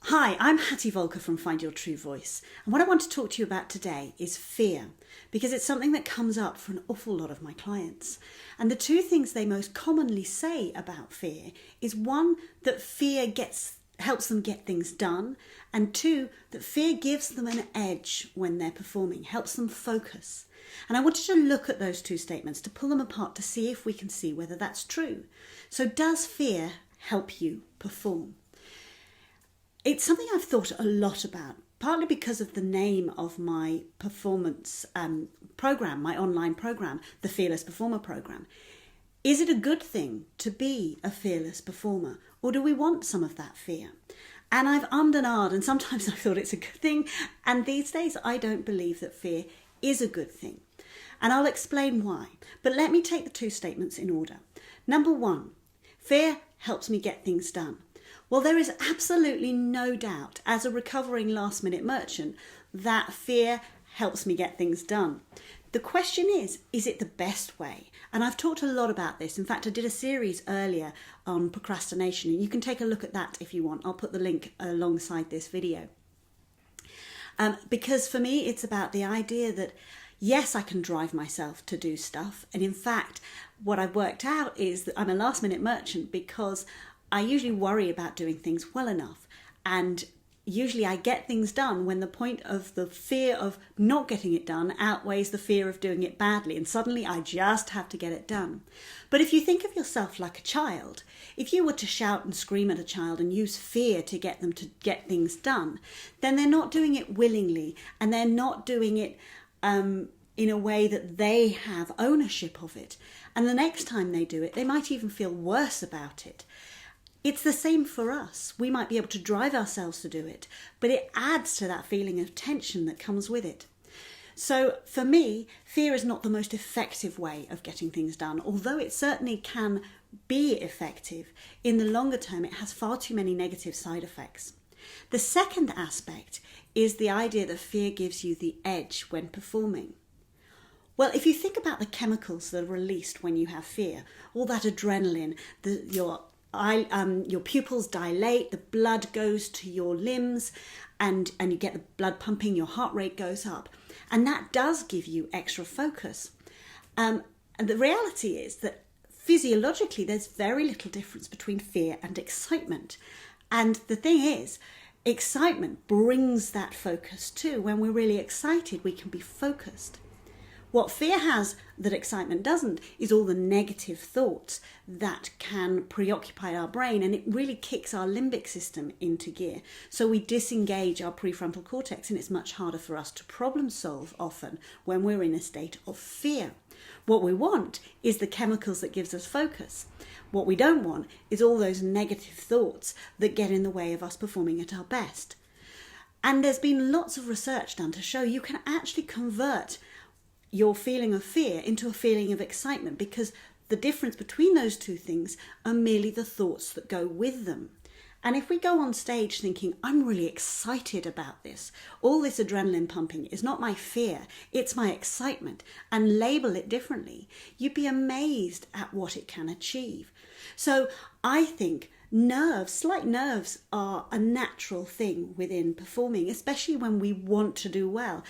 Hi, I'm Hattie Voelcker from Find Your True Voice, and what I want to talk to you about today is fear, because it's something that comes up for an awful lot of my clients. And the two things they most commonly say about fear is one, that fear helps them get things done, and two, that fear gives them an edge when they're performing, helps them focus. And I wanted to look at those two statements, to pull them apart to see if we can see whether that's true. So does fear help you perform? It's something I've thought a lot about, partly because of the name of my performance program, my online program, the Fearless Performer program. Is it a good thing to be a fearless performer, or do we want some of that fear? And I've ummed and ahed, and sometimes I thought it's a good thing, and these days I don't believe that fear is a good thing. And I'll explain why. But let me take the two statements in order. Number one, fear helps me get things done. Well, there is absolutely no doubt, as a recovering last-minute merchant, that fear helps me get things done. The question is it the best way? And I've talked a lot about this. In fact, I did a series earlier on procrastination, and you can take a look at that if you want. I'll put the link alongside this video. Because for me, it's about the idea that, yes, I can drive myself to do stuff. And in fact, what I've worked out is that I'm a last-minute merchant because I usually worry about doing things well enough, and usually I get things done when the point of the fear of not getting it done outweighs the fear of doing it badly, and suddenly I just have to get it done. But if you think of yourself like a child, if you were to shout and scream at a child and use fear to get them to get things done, then they're not doing it willingly, and they're not doing it in a way that they have ownership of it. And the next time they do it, they might even feel worse about it. It's the same for us. We might be able to drive ourselves to do it, but it adds to that feeling of tension that comes with it. So for me, fear is not the most effective way of getting things done, although it certainly can be effective. In the longer term, it has far too many negative side effects. The second aspect is the idea that fear gives you the edge when performing. Well, if you think about the chemicals that are released when you have fear, all that adrenaline, your pupils dilate, the blood goes to your limbs, and you get the blood pumping, your heart rate goes up. And that does give you extra focus. And the reality is that physiologically, there's very little difference between fear and excitement. And the thing is, excitement brings that focus too. When we're really excited, we can be focused. What fear has that excitement doesn't is all the negative thoughts that can preoccupy our brain, and it really kicks our limbic system into gear. So we disengage our prefrontal cortex, and it's much harder for us to problem solve often when we're in a state of fear. What we want is the chemicals that gives us focus. What we don't want is all those negative thoughts that get in the way of us performing at our best. And there's been lots of research done to show you can actually convert your feeling of fear into a feeling of excitement, because the difference between those two things are merely the thoughts that go with them. And if we go on stage thinking, I'm really excited about this, all this adrenaline pumping is not my fear, it's my excitement, and label it differently, you'd be amazed at what it can achieve. So I think slight nerves are a natural thing within performing, especially when we want to do well.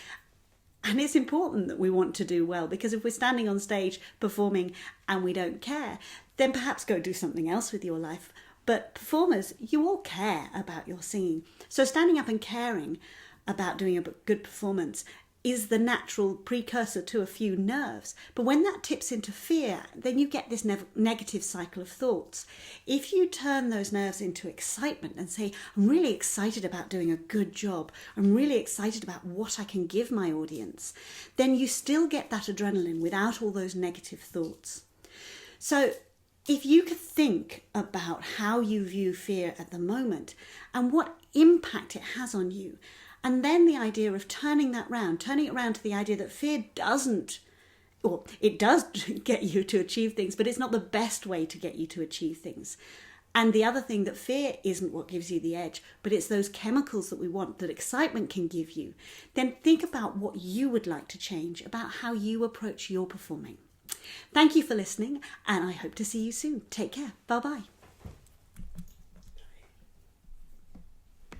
And it's important that we want to do well, because if we're standing on stage performing and we don't care, then perhaps go do something else with your life. But performers, you all care about your singing. So standing up and caring about doing a good performance is the natural precursor to a few nerves. But when that tips into fear, then you get this negative cycle of thoughts. If you turn those nerves into excitement and say, I'm really excited about doing a good job, I'm really excited about what I can give my audience, then you still get that adrenaline without all those negative thoughts. So if you could think about how you view fear at the moment and what impact it has on you, and then the idea of turning it around to the idea that fear it does get you to achieve things, but it's not the best way to get you to achieve things. And the other thing, that fear isn't what gives you the edge, but it's those chemicals that we want, that excitement can give you. Then think about what you would like to change about how you approach your performing. Thank you for listening, and I hope to see you soon. Take care. Bye-bye.